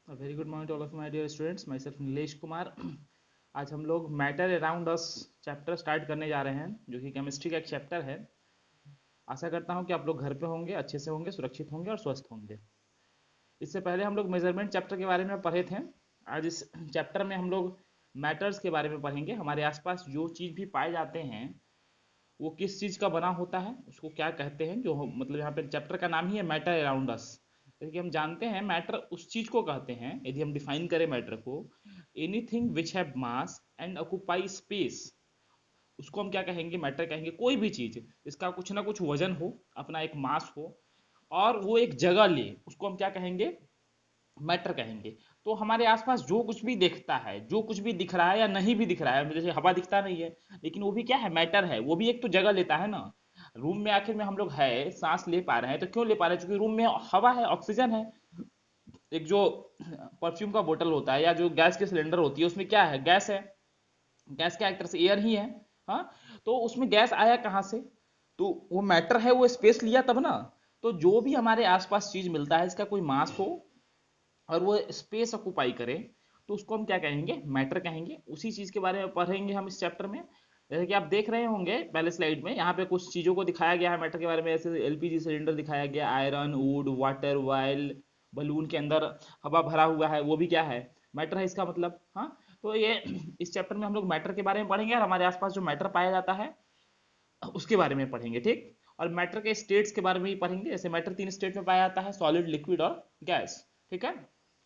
Very good morning to all of my dear students, myself Nilesh Kumar. आज हम लोग matter around us chapter start करने जा रहे हैं, जो कि केमिस्ट्री का एक चैप्टर है। आशा करता हूं कि आप लोग घर पे होंगे, अच्छे से होंगे, सुरक्षित होंगे और स्वस्थ होंगे। इससे पहले हम लोग मेजरमेंट चैप्टर के बारे में पढ़े थे। आज इस चैप्टर में हम लोग मैटर्स के बारे में पढ़ेंगे। हमारे आसपास जो चीज़ भी पाए जाते हैं वो किस चीज़ का बना होता है, उसको क्या कहते हैं, जो मतलब यहाँ पे चैप्टर का नाम ही है मैटर अराउंड अस। जैसे कि हम जानते हैं मैटर उस चीज़ को कहते हैं, यदि हम डिफाइन करें मैटर को, anything which have mass and occupy space, उसको हम क्या कहेंगे, मैटर कहेंगे। कोई भी चीज़ इसका कुछ ना कुछ वजन हो, अपना एक मास हो और वो एक जगह ले, उसको हम क्या कहेंगे, मैटर कहेंगे। तो हमारे आसपास जो कुछ भी दिखता है, जो कुछ भी दिख रहा है या नहीं भी दिख रहा है, जैसे हवा दिखता नहीं है लेकिन वो भी क्या है, मैटर है। वो भी एक तो जगह लेता है ना। रूम में आखिर में हम लोग है, सांस ले पा रहे हैं तो क्यों ले पा रहे हैं, क्योंकि रूम में हवा है, ऑक्सीजन है। एक जो परफ्यूम का बोतल होता है या जो गैस की सिलेंडर होती है, उसमें क्या है, गैस है। गैस क्या एक तरह से एयर ही है। हाँ, तो उसमें गैस आया कहाँ से, तो वो मैटर है, वो स्पेस लिया तब ना। तो जो भी हमारे आसपास चीज मिलता है, इसका कोई मास हो और वो स्पेस ऑक्यूपाई करे, तो उसको हम क्या कहेंगे, मैटर कहेंगे। उसी चीज के बारे में पढ़ेंगे हम इस चैप्टर में। जैसे कि आप देख रहे होंगे पहले स्लाइड में, यहाँ पे कुछ चीजों को दिखाया गया है मैटर के बारे में। जैसे एलपीजी सिलेंडर दिखाया गया, iron, wood, water, vial, balloon के अंदर हवा भरा हुआ है, वो भी क्या है, मैटर है इसका मतलब। हाँ, तो ये इस चैप्टर में हम लोग मैटर के बारे में पढ़ेंगे और हमारे आसपास जो मैटर पाया जाता है उसके बारे में पढ़ेंगे, ठीक। और मैटर के स्टेट्स के बारे में भी पढ़ेंगे। जैसे मैटर 3 स्टेट में पाया जाता है, सॉलिड, लिक्विड और गैस, ठीक है।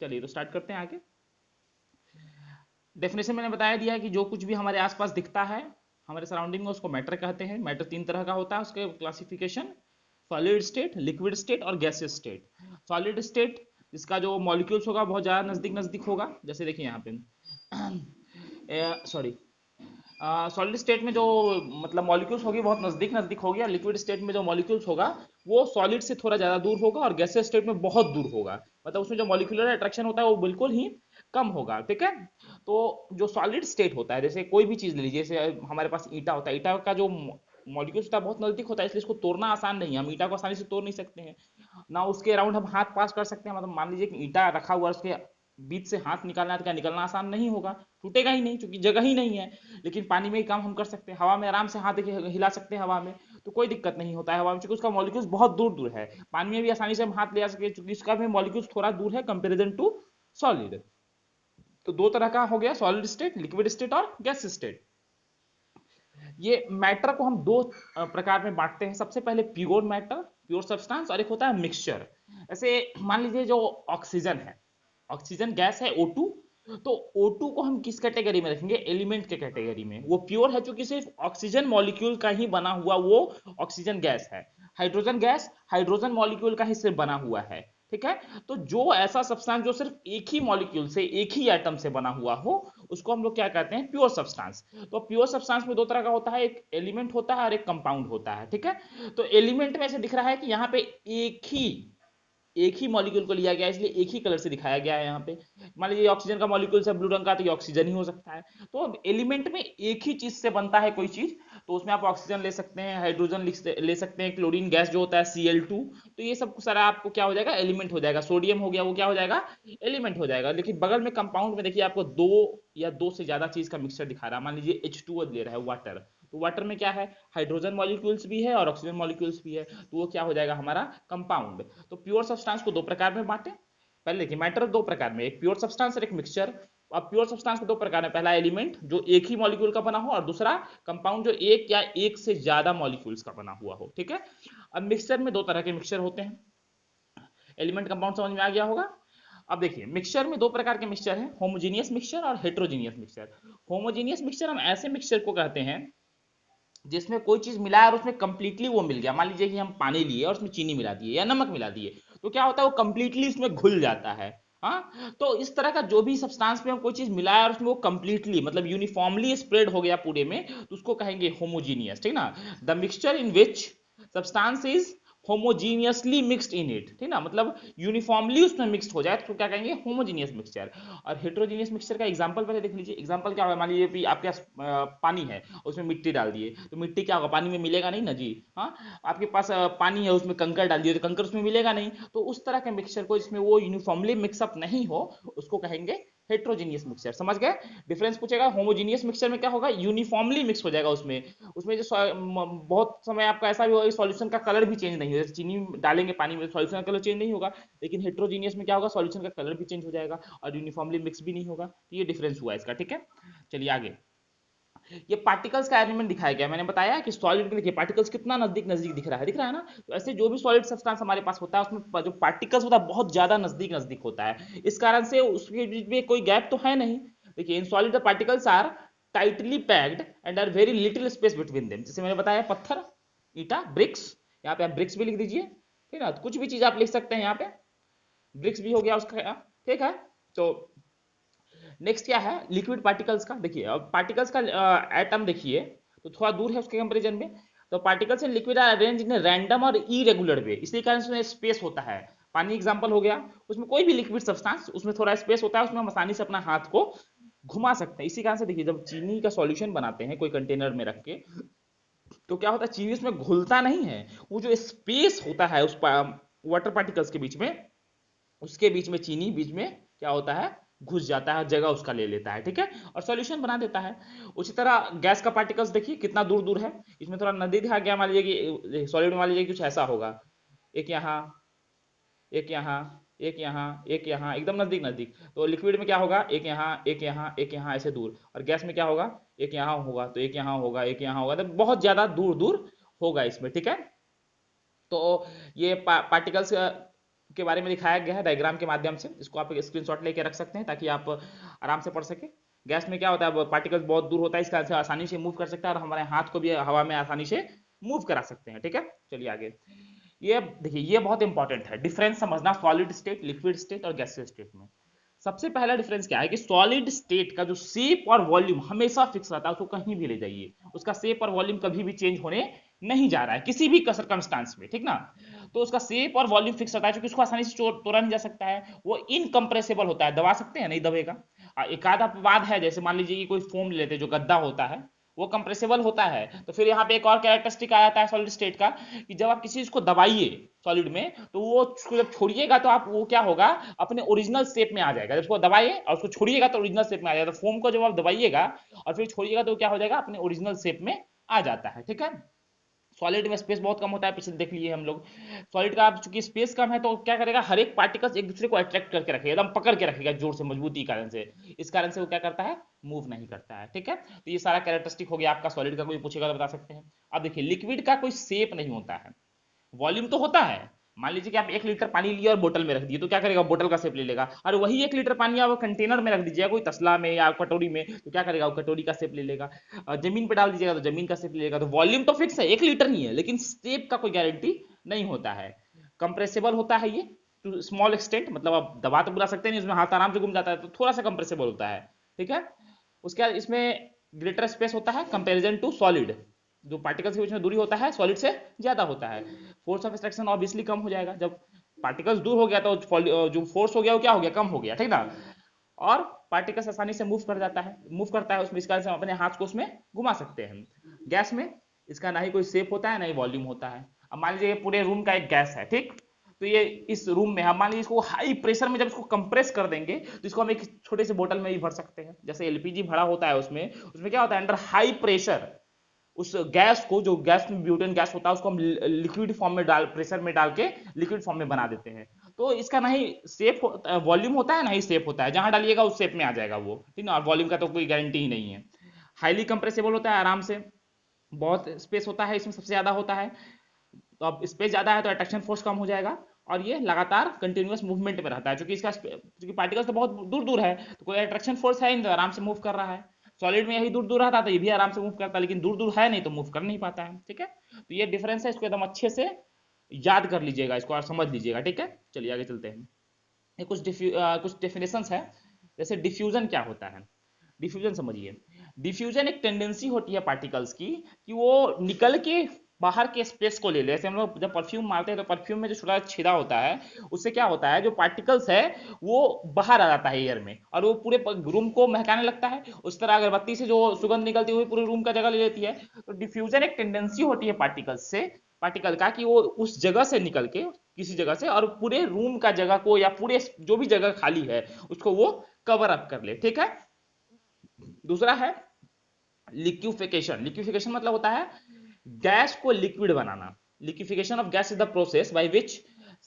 चलिए तो स्टार्ट करते हैं आगे। डेफिनेशन मैंने बताया दिया है कि जो कुछ भी हमारे आसपास दिखता है हमारे सराउंडिंग में, उसको मैटर कहते हैं। मैटर 3 तरह का होता है, उसके classification solid state, liquid state और गैसियस स्टेट। सॉलिड स्टेट जिसका जो मॉलिक्यूल्स होगा बहुत ज़्यादा नज़दीक नज़दीक होगा, जैसे देखिए यहाँ पे सॉरी, सॉलिड स्टेट में जो मतलब मॉलिक्यूल्स होगी बहुत नजदीक नजदीक होगी, और लिक्विड स्टेट में जो मॉलिक्यूल्स होगा वो सॉलिड से थोड़ा ज्यादा दूर होगा, और गैसियस स्टेट में बहुत दूर होगा। मतलब उसमें जो मॉलिक्यूलर अट्रैक्शन होता है वो बिल्कुल ही कम होगा, ठीक है। तो जो सॉलिड स्टेट होता है, जैसे कोई भी चीज ले लीजिए, जैसे हमारे पास ईटा होता है, ईटा का जो मॉलिक्यूल्स होता है बहुत नजदीक होता है, इसलिए इसको तोड़ना आसान नहीं है। हम ईटा को आसानी से तोड़ नहीं सकते हैं ना, उसके अराउंड हम हाथ पास कर सकते हैं। मतलब मान लीजिए कि ईटा रखा हुआ है, उसके बीच से हाथ निकालना है तो क्या निकलना आसान नहीं होगा, टूटेगा ही नहीं क्योंकि जगह ही नहीं है। लेकिन पानी में ही काम हम कर सकते हैं, हवा में आराम से हाथ हिला सकते हैं हवा में, तो कोई दिक्कत नहीं होता है हवा में, क्योंकि उसका मॉलिक्यूल्स बहुत दूर दूर है। पानी में भी आसानी से हम हाथ ले आ सकते हैं क्योंकि उसका भी मॉलिक्यूल्स थोड़ा दूर है कंपेरिजन टू सॉलिड। तो दो तरह का हो गया, सॉलिड स्टेट, लिक्विड स्टेट और गैस स्टेट। ये मैटर को हम दो प्रकार में बांटते हैं। सबसे पहले प्योर मैटर, प्योर सब्सटेंस, और एक होता है मिक्सचर। ऐसे मान लीजिए जो ऑक्सीजन है, ऑक्सीजन गैस है O2, तो O2 को हम किस कैटेगरी में रखेंगे, एलिमेंट के कैटेगरी में। वो प्योर है क्योंकि सिर्फ ऑक्सीजन मॉलिक्यूल का ही बना हुआ वो ऑक्सीजन गैस है। हाइड्रोजन गैस हाइड्रोजन मॉलिक्यूल का ही सिर्फ बना हुआ है, ठीक है। तो जो ऐसा सब्सटेंस जो सिर्फ एक ही मॉलिक्यूल से, एक ही एटम से बना हुआ हो, उसको हम लोग क्या कहते हैं, प्योर सब्सटेंस। तो प्योर सब्सटेंस में दो तरह का होता है, एक एलिमेंट होता है और एक कंपाउंड होता है, ठीक है। तो एलिमेंट में से दिख रहा है कि यहाँ पे एक ही मॉलिक्यूल को लिया गया है, इसलिए एक ही कलर से दिखाया गया है यहाँ पे। मान लीजिए ऑक्सीजन का मॉलिक्यूल से ब्लू रंग का, तो ये ऑक्सीजन ही हो सकता है। तो एलिमेंट में एक ही चीज से बनता है कोई चीज, तो उसमें आप ऑक्सीजन ले सकते हैं, हाइड्रोजन ले सकते हैं, क्लोरीन गैस जो होता है Cl2। तो ये सब सारा आपको क्या हो जाएगा, एलिमेंट हो जाएगा। सोडियम हो गया, वो क्या हो जाएगा, एलिमेंट हो जाएगा। लेकिन बगल में कंपाउंड में देखिए आपको दो या दो से ज्यादा चीज का मिक्सचर दिखा रहा है। मान लीजिए H2O ले रहा है, वाटर, तो वाटर में क्या है, हाइड्रोजन मॉलिक्यूल्स भी है और ऑक्सीजन मॉलिक्यूल्स भी है, तो वो क्या हो जाएगा हमारा कंपाउंड। तो प्योर सब्सटेंस को दो प्रकार में बांटे। पहले देखिए मैटर दो प्रकार में, एक प्योर सब्सटेंस और एक मिक्सचर। अब प्योर सब्सटेंस को दो प्रकार में, पहला एलिमेंट जो एक ही मॉलिक्यूल का बना हो, और दूसरा कंपाउंड जो एक या एक से ज्यादा मॉलिक्यूल्स का बना हुआ हो, ठीक है। अब मिक्सचर में दो तरह के मिक्सचर होते हैं। एलिमेंट कंपाउंड समझ में आ गया होगा। अब देखिए मिक्सचर में दो प्रकार के मिक्सचर हैं, होमोजीनियस मिक्सचर और हेट्रोजीनियस मिक्सचर। होमोजीनियस मिक्सचर हम ऐसे मिक्सचर को कहते हैं जिसमें कोई चीज मिला और उसमें कंप्लीटली वो मिल गया। मान लीजिए कि हम पानी लिए और उसमें चीनी मिला दिए या नमक मिला दिए, तो क्या होता है, वो कंप्लीटली उसमें घुल जाता है। हाँ, तो इस तरह का जो भी सब्सटेंस में हम कोई चीज मिलाया और उसमें वो कंप्लीटली मतलब यूनिफॉर्मली स्प्रेड हो गया पूरे में, तो उसको कहेंगे होमोजीनियस, ठीक ना। The mixture in which substance is homogeneously mixed in it, ठीक ना, मतलब यूनिफॉर्मली उसमें मिक्सड हो जाए तो क्या कहेंगे, होमोजीनियस मिक्सचर। और हेट्रोजीनियस मिक्सचर का एग्जांपल पहले देख लीजिए। एग्जांपल क्या होगा, मान लीजिए कि आपके पास पानी है, उसमें मिट्टी डाल दिए, तो मिट्टी क्या होगा, पानी में मिलेगा नहीं ना जी। हाँ, आपके पास पानी है, उसमें कंकर डाल दिए तो कंकर उसमें मिलेगा नहीं। तो उस तरह के मिक्सचर को जिसमें वो यूनिफॉर्मली मिक्सअप नहीं हो, उसको कहेंगे हेट्रोजीनियस मिक्सचर। समझ गए डिफरेंस? पूछेगा होमोजीनियस मिक्सचर में क्या होगा, यूनिफॉर्मली मिक्स हो जाएगा उसमें। उसमें जो बहुत समय आपका ऐसा भी होगा कि सॉल्यूशन का कलर भी चेंज नहीं होगा, जैसे चीनी डालेंगे पानी में, सॉल्यूशन का कलर चेंज नहीं होगा, लेकिन हेट्रोजीनियस में क्या होगा, सॉल्यूशन का कलर भी चेंज हो जाएगा और यूनिफॉर्मली मिक्स भी नहीं होगा। तो ये डिफरेंस हुआ इसका, ठीक है। चलिए आगे, ये पार्टिकल्स का एलिमेंट दिखाया गया। मैंने बताया कि सॉलिड में देखिए पार्टिकल्स कितना नजदीक नजदीक दिख रहा है ना। तो ऐसे जो भी सॉलिड सब्सटेंस हमारे पास होता है, उसमें जो पार्टिकल्स होता है बहुत ज्यादा नजदीक नजदीक होता है। इस कारण से उसके बीच में कोई गैप तो है नहीं। देखिए in solid the particles are tightly packed and are very little space between them. जैसे मैंने बताया पत्थर, ईटा, ब्रिक्स, यहाँ पे आप ब्रिक्स भी लिख दीजिए, ठीक है ना, कुछ भी चीज आप लिख सकते हैं यहाँ पे, ब्रिक्स भी हो गया उसका, ठीक है। तो नेक्स्ट क्या है, लिक्विड पार्टिकल्स का। देखिए अब पार्टिकल्स का एटम देखिए तो थोड़ा दूर है उसके कंपेरिजन में। तो particles in liquid are arrange in random और इरेगुलर वे, इसी कारण से स्पेस होता है। पानी एग्जांपल हो गया, उसमें कोई भी लिक्विड सब्सटेंस, उसमें थोड़ा स्पेस होता है, उसमें हम आसानी से अपना हाथ को घुमा सकते हैं। इसी कारण से देखिए जब चीनी का सॉल्यूशन बनाते हैं कोई कंटेनर में रख के, तो क्या होता है, चीनी उसमें घुलता नहीं है, वो जो स्पेस होता है उस वाटर पार्टिकल्स के बीच में, उसके बीच में चीनी बीच में क्या होता है, घुस जाता है, जगह उसका ले लेता है, ठीक है, और सॉल्यूशन बना देता है। उसी तरह गैस का पार्टिकल्स देखिए कितना दूर दूर है, इसमें थोड़ा नदी दिखा गया, मान लीजिए कि सॉलिड मान लीजिए कुछ ऐसा होगा, एक यहाँ, एक यहाँ, एक यहाँ, एक यहाँ, एकदम नजदीक नजदीक। तो लिक्विड में क्या होगा, एक यहाँ, एक यहाँ, एक यहाँ, ऐसे दूर। और गैस में क्या होगा, एक यहाँ होगा, तो एक यहाँ होगा, एक यहाँ होगा, तो बहुत ज्यादा दूर दूर होगा इसमें, ठीक है। तो ये पार्टिकल्स के बारे में दिखाया गया है डायग्राम के माध्यम से, इसको आप एक स्क्रीनशॉट लेके रख सकते हैं ताकि आप आराम से पढ़ सके। गैस में क्या होता है, पार्टिकल्स बहुत दूर होता है, इसका से आसानी से मूव कर सकता है और हमारे हाथ को भी हवा में आसानी से मूव करा सकते हैं, ठीक है। चलिए आगे, ये देखिए ये बहुत इंपॉर्टेंट है, डिफरेंस समझना सॉलिड स्टेट, लिक्विड स्टेट और गैसियस स्टेट में। सबसे पहला डिफरेंस क्या है कि सॉलिड स्टेट का जो शेप और वॉल्यूम हमेशा फिक्स रहता है, उसको कहीं भी ले जाइए, उसका शेप और वॉल्यूम कभी भी चेंज होने नहीं जा रहा है किसी भी सर्कमस्टांस में, ठीक ना। तो उसका शेप और वॉल्यूम फिक्स रहता है, क्योंकि उसको आसानी से तोड़ा नहीं जा सकता है, वो इनकम्प्रेसिबल होता है, दबा सकते हैं नहीं दबेगा। एक आधा अपवाद है, जैसे मान लीजिए कि कोई फोम ले लेते हैं, जो गद्दा होता है वो कंप्रेसिबल होता है। तो फिर यहाँ पे एक और कैरेक्टरिस्टिक आ जाता है सॉलिड स्टेट का, कि जब आप किसी चीज को दबाइए सॉलिड में, तो वो जब छोड़िएगा तो आप वो क्या होगा, अपने ओरिजिनल शेप में आ जाएगा। जब उसको दबाइए और उसको छोड़िएगा तो ओरिजिनल शेप में आ जाएगा। तो फोम को जब आप दबाइएगा और फिर छोड़िएगा तो क्या हो जाएगा, अपने ओरिजिनल शेप में आ जाता है, ठीक है। सॉलिड में स्पेस बहुत कम होता है, पिछले देख लिए हम लोग। सॉलिड का चूंकि स्पेस कम है तो क्या करेगा, हर एक पार्टिकल्स एक दूसरे को अट्रैक्ट करके रखेगा, एकदम पकड़ के रखेगा जोर से, मजबूती कारण से। इस कारण से वो क्या करता है, मूव नहीं करता है, ठीक है। तो ये सारा कैरेक्टरिस्टिक हो गया आपका सॉलिड का, कोई पूछेगा तो बता सकते हैं। अब देखिए लिक्विड का कोई शेप नहीं होता है, वॉल्यूम तो होता है। मान लीजिए कि आप 1 लीटर पानी लिए और बोतल में रख दिए, तो क्या करेगा, बोतल का शेप ले लेगा। और वही 1 लीटर पानी आप कंटेनर में रख दीजिएगा, कोई तसला में या कटोरी में, तो क्या करेगा, वो कटोरी का शेप ले लेगा। जमीन पे डाल दीजिएगा तो जमीन का शेप ले लेगा। तो वॉल्यूम तो फिक्स है, 1 लीटर ही है, लेकिन शेप का कोई गारंटी नहीं होता है। कंप्रेसिबल होता है ये टू स्मॉल एक्सटेंट, मतलब आप दबा तो बुला सकते नहीं, उसमें हाथ आराम से घूम जाता है, तो थोड़ा सा कंप्रेसिबल होता है, ठीक है। उसके बाद इसमें ग्रेटर स्पेस होता है कंपेरिजन टू सॉलिड, जो पार्टिकल्स के बीच में दूरी होता है सॉलिड से ज्यादा होता है। फोर्स ऑफ एक्सट्रैक्शन ऑब्वियसली कम हो जाएगा, जब पार्टिकल्स दूर हो गया तो जो फोर्स हो गया वो क्या हो गया, कम हो गया, ठीक ना। और पार्टिकल्स आसानी से मूव करता है उसमें, इस कारण से हम अपने हाथ को उसमें घुमा सकते हैं। गैस में इसका ना ही कोई शेप होता है ना ही वॉल्यूम होता है। अब मान लीजिए पूरे रूम का एक गैस है, ठीक, तो ये इस रूम में हम मान लीजिए इसको हाई प्रेशर में जब इसको कंप्रेस कर देंगे तो इसको हम एक छोटे से बोतल में भी भर सकते हैं। जैसे एलपीजी भरा होता है उसमें उसमें क्या होता है, अंडर हाई प्रेशर उस गैस को, जो गैस में ब्यूटेन गैस होता है, उसको हम लिक्विड फॉर्म में डाल, प्रेशर में डाल के लिक्विड फॉर्म में बना देते हैं। तो इसका ना ही शेप वॉल्यूम होता है ना ही शेप होता है, जहां डालिएगा उस शेप में आ जाएगा वो, ठीक ना। और वॉल्यूम का तो कोई गारंटी ही नहीं है। हाईली कंप्रेसिबल होता है, आराम से, बहुत स्पेस होता है इसमें, सबसे ज्यादा होता है। तो अब स्पेस ज्यादा है तो अट्रैक्शन फोर्स कम हो जाएगा, और ये लगातार कंटिन्यूअस मूवमेंट में रहता है, क्योंकि इसका क्योंकि पार्टिकल्स तो बहुत दूर दूर है, तो कोई अट्रैक्शन फोर्स है नहीं, तो आराम से मूव कर रहा है। सॉलिड में यही दूर दूर रहता तो ये भी आराम से मूव करता, लेकिन दूर दूर है नहीं तो मूव कर नहीं पाता है, ठीक है। तो ये डिफरेंस है, इसको एकदम अच्छे से याद कर लीजिएगा इसको और समझ लीजिएगा, ठीक है। चलिए आगे चलते हैं। ये कुछ डेफिनेशंस है। जैसे डिफ्यूजन क्या होता है, डिफ्यूजन समझिए। डिफ्यूजन एक टेंडेंसी होती है पार्टिकल्स की कि वो निकल के बाहर के स्पेस को ले ले। जैसे हम लोग जब परफ्यूम मारते हैं तो परफ्यूम में जो छोटा छेदा होता है, उससे क्या होता है, जो पार्टिकल्स है वो बाहर आ जाता है एयर में, और वो पूरे रूम को महकाने लगता है। उस तरह अगरबत्ती से जो सुगंध निकलती है वो पूरे रूम का जगह ले लेती है। तो डिफ्यूजन एक टेंडेंसी होती है पार्टिकल्स से, पार्टिकल का, कि वो उस जगह से निकल के किसी जगह से और पूरे रूम का जगह को या पूरे जो भी जगह खाली है उसको वो कवर अप कर ले। ठीक है। दूसरा है लिक्विफिकेशन। लिक्विफिकेशन मतलब होता है गैस को लिक्विड बनाना। Liquification of gas is the process by which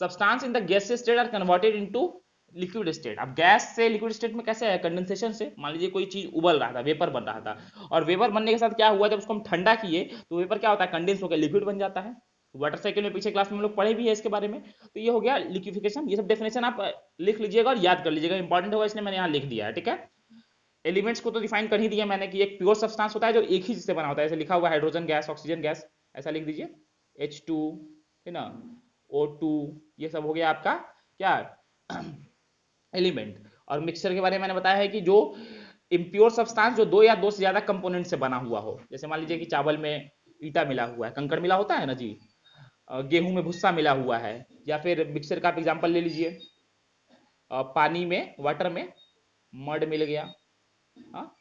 substance in the gaseous state are converted into liquid state. अब गैस से लिक्विड स्टेट में कैसे है, कंडेंसेशन से। मान लीजिए कोई चीज उबल रहा था, वेपर बन रहा था, और वेपर बनने के साथ क्या हुआ, जब उसको हम ठंडा किए तो वेपर क्या होता है, कंडेंस होकर लिक्विड बन जाता है। वाटर साइकिल में पिछले क्लास में हम लोग पढ़े भी है इसके बारे में। तो ये हो गया लिक्विफिकेशन। ये सब डेफिनेशन आप लिख लीजिएगा और याद कर लीजिएगा, इंपॉर्टेंट होगा इसलिए मैंने यहाँ लिख दिया है। ठीक है। एलिमेंट्स को तो डिफाइन कर ही दिया मैंने कि एक प्योर सब्सटेंस होता है जो एक ही चीज से बना होता है। ऐसे लिखा हुआ हाइड्रोजन गैस, ऑक्सीजन गैस, ऐसा लिख दीजिए, H2 है ना, O2, ये सब हो गया आपका क्या, एलिमेंट। और मिक्सचर के बारे में मैंने बताया है कि जो इम्प्योर सब्सटेंस जो दो या दो से ज्यादा कंपोनेंट से बना हुआ हो। जैसे मान लीजिए कि चावल में ईटा मिला हुआ है, कंकड़ मिला होता है ना जी, गेहूं में भुस्सा मिला हुआ है, या फिर मिक्सचर का आप एग्जांपल ले लीजिए, पानी में, वाटर में मड मिल गया। हाँ,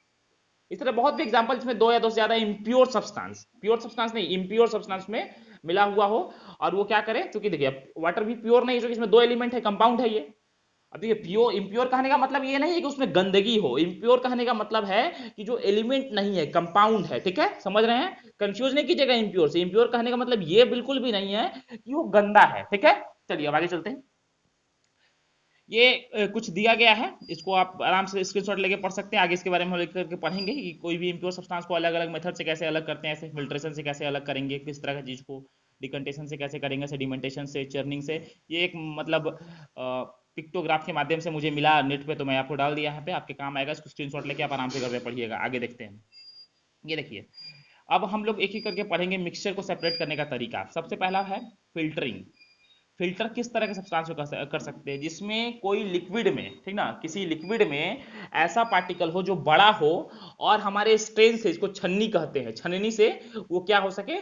इस तरह बहुत भी एग्जांपल जिसमें दो या दो से ज्यादा इम्प्योर सब्सटेंस, प्योर सब्सटेंस नहीं, इम्प्योर सब्सटेंस में मिला हुआ हो, और वो क्या करे, क्योंकि देखिए वाटर भी प्योर नहीं है, क्योंकि इसमें दो एलिमेंट है, कंपाउंड है ये। अब देखिए प्योर, इम्प्योर कहने का मतलब ये नहीं है कि उसमें गंदगी हो। इम्प्योर कहने का मतलब है कि जो एलिमेंट नहीं है, कंपाउंड है। ठीक है, समझ रहे हैं, कंफ्यूज नहीं कीजिएगा इम्प्योर से। इम्प्योर कहने का मतलब ये बिल्कुल भी नहीं है कि वो गंदा है। ठीक है, चलिए अब आगे चलते हैं। ये कुछ दिया गया है, इसको आप आराम से स्क्रीनशॉट लेके पढ़ सकते हैं। आगे इसके बारे में हम लिख करके पढ़ेंगे कि कोई भी इम्प्योर सब्सटेंस को अलग अलग मेथड से कैसे अलग करते हैं, ऐसे फिल्ट्रेशन से कैसे अलग करेंगे, किस तरह की चीज को डिकंटेशन से कैसे करेंगे, सेडिमेंटेशन से, चर्निंग से। ये एक मतलब पिक्टोग्राफ के माध्यम से मुझे मिला नेट पे, तो मैं आपको डाल दिया यहाँ पे, आपके काम आएगा। इसको स्क्रीनशॉट लेके आप आराम से घर पे पढ़िएगा। आगे देखते हैं। ये देखिए, अब हम लोग एक एक करके पढ़ेंगे मिक्सचर को सेपरेट करने का तरीका। सबसे पहला है फिल्टरिंग। फिल्टर किस तरह के सब्सटेंस को कर सकते हैं, जिसमें कोई लिक्विड में, ठीक ना, किसी लिक्विड में ऐसा पार्टिकल हो जो बड़ा हो, और हमारे स्ट्रेन से, इसको छन्नी कहते हैं, छन्नी से वो क्या हो सके,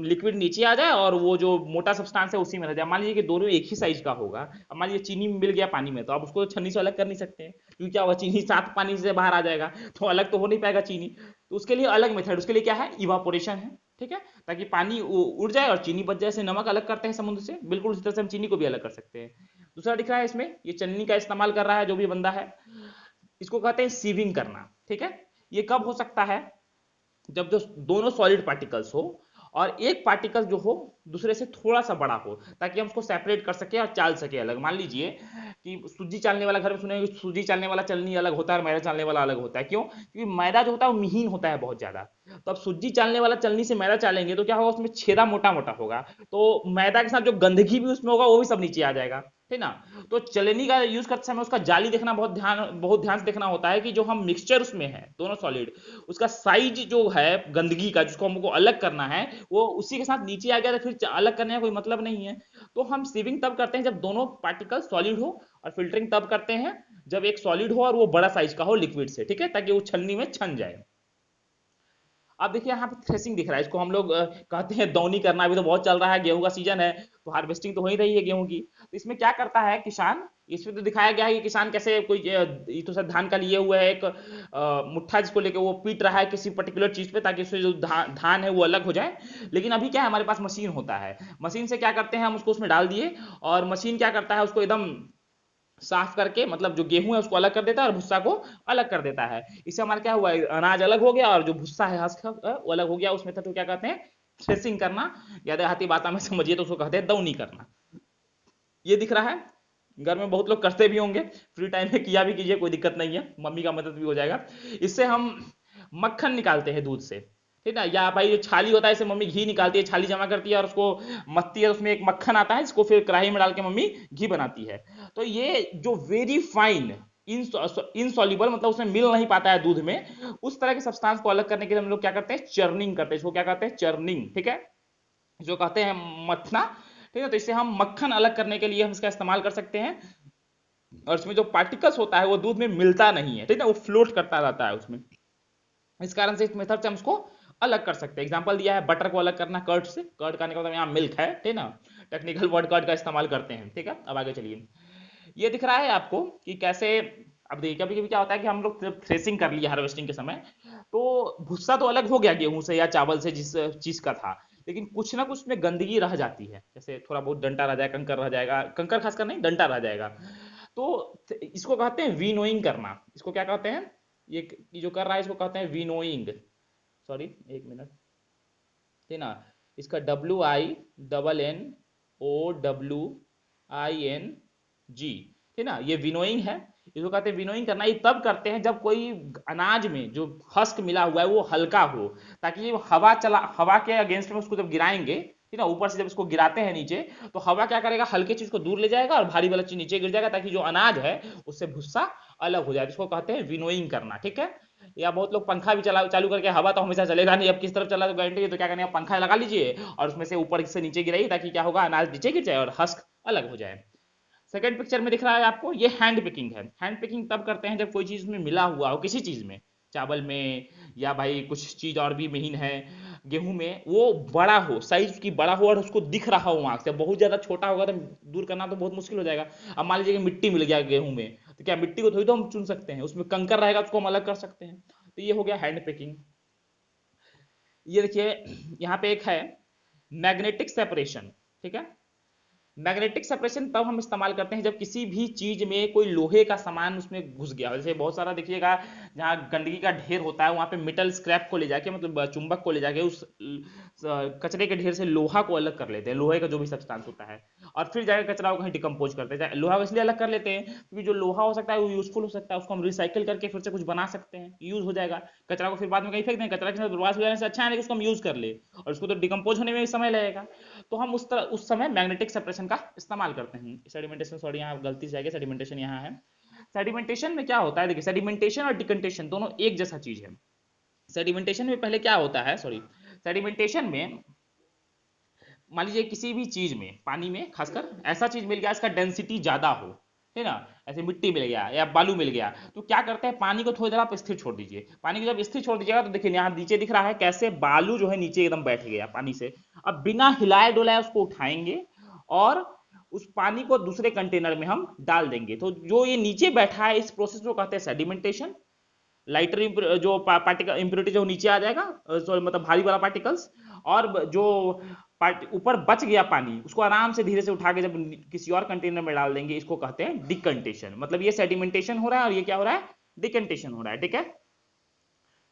लिक्विड नीचे आ जाए और वो जो मोटा सब्सटेंस है उसी में रह जाए। मान लीजिए कि दोनों एक ही साइज का होगा। अब मान लीजिए चीनी मिल गया पानी में, तो आप उसको छन्नी से अलग कर नहीं सकते हैं, क्योंकि क्या होगा, चीनी साथ पानी से बाहर आ जाएगा, तो अलग तो हो नहीं पाएगा चीनी। तो उसके लिए अलग मेथड, उसके लिए क्या है, इवापोरेशन है। ठीक है, ताकि पानी उड़ जाए और चीनी बच जाए। जैसे नमक अलग करते हैं समुद्र से, बिल्कुल उसी तरह से हम चीनी को भी अलग कर सकते हैं। दूसरा दिख रहा है इसमें, ये चन्नी का इस्तेमाल कर रहा है जो भी बंदा है, इसको कहते हैं सीविंग करना। ठीक है, ये कब हो सकता है, जब जो दोनों सॉलिड पार्टिकल्स हो और एक पार्टिकल जो हो दूसरे से थोड़ा सा बड़ा हो, ताकि हम उसको सेपरेट कर सके और चाल सके अलग। मान लीजिए कि सूजी चालने वाला, घर में सुने सूजी चालने वाला चलनी अलग होता है और मैदा चालने वाला अलग होता है। क्यों? क्योंकि मैदा जो होता है वो मिहीन होता है बहुत ज्यादा। तो अब सूजी चालने वाला चलनी से मैदा चालेंगे तो क्या होगा, उसमें छेदा मोटा मोटा होगा, तो मैदा के साथ जो गंदगी भी उसमें होगा वो भी सब नीचे आ जाएगा। ठीक ना। तो चलनी का यूज करते समय उसका जाली देखना बहुत ध्यान से देखना होता है, कि जो हम मिक्सचर उसमें है दोनों सॉलिड, उसका साइज जो है गंदगी का, जिसको हमको अलग करना है, वो उसी के साथ नीचे आ गया तो फिर अलग करने का कोई मतलब नहीं है। तो हम सीविंग तब करते हैं जब दोनों पार्टिकल सॉलिड हो, और फिल्टरिंग तब करते हैं जब एक सॉलिड हो और वो बड़ा साइज का हो लिक्विड से। ठीक है, ताकि वो छलनी में छन जाए। अब देखिए यहाँ पे थ्रेसिंग दिख रहा है, इसको हम लोग कहते हैं दौनी करना। अभी तो बहुत चल रहा है, गेहूं का सीजन है, तो हार्वेस्टिंग तो हो ही रही है गेहूं की। तो इसमें क्या करता है किसान, इसमें तो दिखाया गया है कि किसान कैसे कोई ये तो सर धान का लिए हुए है एक मुट्ठा, जिसको लेके वो पीट रहा है किसी पर्टिकुलर चीज पे, ताकि उससे जो धान है वो अलग हो जाए। लेकिन अभी क्या है, हमारे पास मशीन होता है। मशीन से क्या करते हैं, हम उसको उसमें डाल दिए, और मशीन क्या करता है, उसको एकदम साफ करके, मतलब जो गेहूं है उसको अलग कर देता है और भुस्सा को अलग कर देता है। इससे हमारा क्या हुआ, अनाज अलग हो गया और जो भुस्सा है हंस वो अलग हो गया। उस मेथड को क्या कहते हैं, थ्रेसिंग करना, या देहाती भाषा में समझिए तो उसको कहते हैं दौनी करना। ये दिख रहा है, घर में बहुत लोग करते भी होंगे, फ्री टाइम में किया भी कीजिए, कोई दिक्कत नहीं है, मम्मी का मदद भी हो जाएगा। इससे हम मक्खन निकालते हैं दूध से, ठीक ना। या भाई जो छाली होता है, इसे मम्मी घी निकालती है, छाली जमा करती है और उसको मथती है, उसमें एक मक्खन आता है, इसको फिर कढ़ाई में डाल के मम्मी घी बनाती है। तो ये जो वेरी फाइन इनसॉल्युबल, मतलब उसमें मिल नहीं पाता है दूध में, उस तरह के सब्सटेंस को अलग करने के लिए हम लोग क्या करते हैं, चर्निंग करते हैं। इसको क्या कहते हैं, चर्निंग। ठीक है, जो कहते हैं मथना। ठीक है, तो इससे हम मक्खन अलग करने के लिए हम इसका इस्तेमाल कर सकते हैं। और इसमें जो पार्टिकल्स होता है वो दूध में मिलता नहीं है, ठीक है, वो फ्लोट करता रहता है उसमें। इस कारण से इस मेथड से हम उसको अलग कर सकते हैं। एग्जांपल दिया है बटर को अलग करना कर्ड से, कर्ड का मतलब यहाँ मिल्क है, ठीक ना, टेक्निकल वर्ड कर्ड का इस्तेमाल करते हैं, ठीक है। अब आगे चलिए, ये दिख रहा है आपको कि कैसे, अब देखिए कभी कभी क्या होता है कि हम लोग जब थ्रेसिंग कर लिया हार्वेस्टिंग के समय, तो भुस्सा तो अलग हो गया गेहूं से या चावल से जिस चीज का था, लेकिन कुछ ना कुछ में गंदगी रह जाती है, जैसे थोड़ा बहुत डंटा रह जाएगा, कंकर रह जाएगा, कंकर खासकर नहीं डंटा रह जाएगा। तो इसको कहते हैं विनोइंग करना। इसको क्या कहते हैं, ये जो कर रहा है इसको कहते हैं विनोइंग। सॉरी एक मिनट, ठीक ना, इसका WINNOWING, ठीक ना, ये विनोइंग है। इसको कहते हैं विनोइंग करना। ये तब करते हैं जब कोई अनाज में जो हस्क मिला हुआ है वो हल्का हो, ताकि ये हवा के अगेंस्ट में उसको जब गिराएंगे, ठीक ना, ऊपर से जब इसको गिराते हैं नीचे, तो हवा क्या करेगा, हल्के चीज को दूर ले जाएगा और भारी वाला चीज नीचे गिर जाएगा, ताकि जो अनाज है उससे भुस्सा अलग हो जाए। इसको कहते हैं विनोइंग करना, ठीक है। या बहुत लोग पंखा भी चालू करके, हवा तो हमेशा चलेगा नहीं, अब किस तरफ चला तो गारंटी है, तो क्या करना है, पंखा लगा लीजिए और उसमें से ऊपर से नीचे गिराइए, ताकि क्या होगा, अनाज नीचे गिर जाए और हस्क अलग हो जाए। सेकंड पिक्चर में दिख रहा है आपको, ये हैंड पिकिंग है। हैंड पिकिंग तब करते हैं जब कोई चीज में मिला हुआ हो, किसी चीज में, चावल में या भाई कुछ चीज और भी महीन है, गेहूं में, वो बड़ा हो, साइज उसकी बड़ा हो और उसको दिख रहा हो आंख से। बहुत ज्यादा छोटा होगा तो दूर करना तो बहुत मुश्किल हो जाएगा। अब मान लीजिए कि मिट्टी मिल गया गेहूं में, तो क्या मिट्टी को थोड़ी तो हम चुन सकते हैं, उसमें कंकर रहेगा उसको हम अलग कर सकते हैं। तो ये हो गया हैंड पिकिंग। ये देखिए यहाँ पे एक है मैग्नेटिक सेपरेशन, ठीक है। मैग्नेटिक सेपरेशन तब हम इस्तेमाल करते हैं जब किसी भी चीज में कोई लोहे का सामान उसमें घुस गया हो। जैसे बहुत सारा देखिएगा जहाँ गंदगी का ढेर होता है, वहां पे मेटल स्क्रैप को ले जाके, मतलब चुंबक को ले जाके उस कचरे के ढेर से लोहा को अलग कर लेते हैं, लोहे का जो भी सब्सटेंस होता है, और फिर जाकर कचरा को कहीं डिकम्पोज करते हैं। लोहा को इसलिए अलग कर लेते हैं क्योंकि जो लोहा हो सकता है वो यूजफुल हो सकता है, उसको हम रिसाइकिल करके फिर से कुछ बना सकते हैं, यूज हो जाएगा। कचरा को फिर बाद में कहीं फेंक दें, कचरा के साथ बर्बाद हो जाने से अच्छा है कि उसको हम यूज कर ले, और उसको तो डिकम्पोज होने में भी समय लगेगा। तो हम उस समय मैग्नेटिक सेपरेशन का इस्तेमाल करते हैं। सेडिमेंटेशन, सॉरी यहाँ गलती से आ गया, सेडिमेंटेशन यहाँ है। सेडिमेंटेशन में क्या होता है, देखिए सेडिमेंटेशन और डिकंटेशन दोनों एक जैसा चीज है। सेडिमेंटेशन में पहले क्या होता है, सॉरी, सेडिमेंटेशन में मान लीजिए किसी भी चीज में, पानी में खासकर ऐसा चीज मिल गया इसका डेंसिटी ज्यादा हो, है ना, ऐसे मिट्टी मिल गया या बालू मिल गया, तो क्या करते हैं, पानी को थोड़ी देर आप स्थिर छोड़ दीजिए। पानी को जब स्थिर छोड़ दीजिएगा तो देखिए यहाँ नीचे दिख रहा है कैसे बालू जो है नीचे एकदम बैठ गया पानी से। अब बिना हिलाए डुलाए उसको उठाएंगे और उस पानी को दूसरे कंटेनर में हम डाल देंगे, तो जो ये नीचे बैठा है इस प्रोसेस को कहते हैं सेडिमेंटेशन। लाइटर जो पार्टिकल इंप्योरिटी जो नीचे आ जाएगा, मतलब भारी वाला पार्टिकल्स, और जो ऊपर बच गया पानी उसको आराम से धीरे से उठा के जब किसी और कंटेनर में डाल देंगे, इसको कहते हैं डिकंटेशन। मतलब ये सेडिमेंटेशन हो रहा है और ये क्या हो रहा है, डिकंटेशन हो रहा है, ठीक है।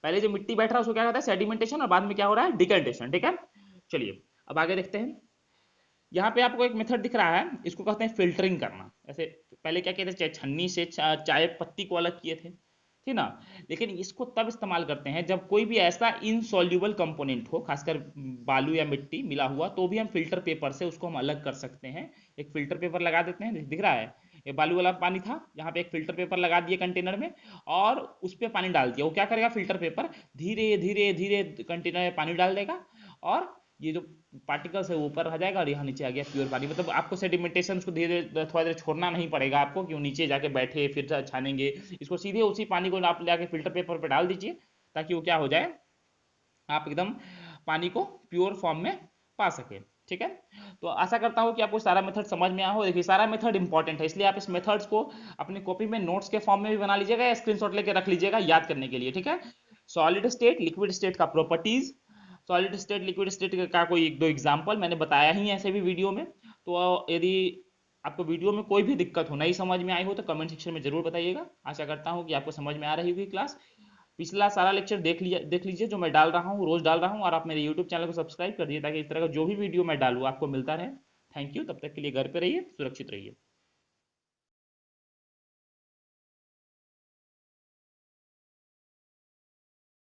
पहले जो मिट्टी बैठ रहा है उसको क्या कहता है, सेडिमेंटेशन, और बाद में क्या हो रहा है, डिकंटेशन, ठीक है। चलिए अब आगे देखते हैं। यहाँ पे आपको एक मेथड दिख रहा है, इसको कहते हैं फिल्टरिंग करना। ऐसे पहले क्या कहते थे, छन्नी से चाय पत्ती को अलग किए थे, ठीक ना, लेकिन इसको तब इस्तेमाल करते हैं जब कोई भी ऐसा इनसॉल्युबल कंपोनेंट हो, खासकर बालू या मिट्टी मिला हुआ, तो भी हम फिल्टर पेपर से उसको हम अलग कर सकते हैं। एक फिल्टर पेपर लगा देते हैं, दिख रहा है ये बालू वाला पानी था, यहाँ पे एक फिल्टर पेपर लगा दिए कंटेनर में और उस पर पानी डाल दिया। वो क्या करेगा, फिल्टर पेपर धीरे धीरे धीरे कंटेनर में पानी डाल देगा और ये जो पार्टिकल्स है वो ऊपर रह जाएगा और यहाँ नीचे आ गया प्योर पानी। मतलब आपको सेडिमेंटेशन उसको धीरे थोड़ा देर छोड़ना नहीं पड़ेगा आपको, कि वो नीचे जाके बैठे फिर छानेंगे। इसको सीधे उसी पानी को आप ले फिल्टर पेपर पे डाल दीजिए, ताकि वो क्या हो जाए, आप एकदम पानी को प्योर फॉर्म में पा सके, ठीक है। तो आशा करता हूँ कि आपको सारा मेथड समझ में आया हो। देखिए सारा मेथड इंपॉर्टेंट है, इसलिए आप इस मेथड्स को अपनी कॉपी में नोट्स के फॉर्म में भी बना लीजिएगा या स्क्रीनशॉट लेके रख लीजिएगा याद करने के लिए, ठीक है। सॉलिड स्टेट, लिक्विड स्टेट का properties, solid state liquid state का कोई एक दो एग्जांपल मैंने बताया ही ऐसे भी वीडियो में। तो यदि आपको वीडियो में कोई भी दिक्कत हो, नहीं समझ में आई हो, तो कमेंट सेक्शन में जरूर बताइएगा। आशा करता हूँ कि आपको समझ में आ रही होगी क्लास। पिछला सारा लेक्चर देख लीजिए जो मैं डाल रहा हूँ, रोज डाल रहा हूँ, और आप मेरे यूट्यूब चैनल को सब्सक्राइब कर दीजिए ताकि इस तरह का जो भी वीडियो मैं डालूँ आपको मिलता रहे। थैंक यू, तब तक के लिए घर पे रहिए, सुरक्षित रहिए।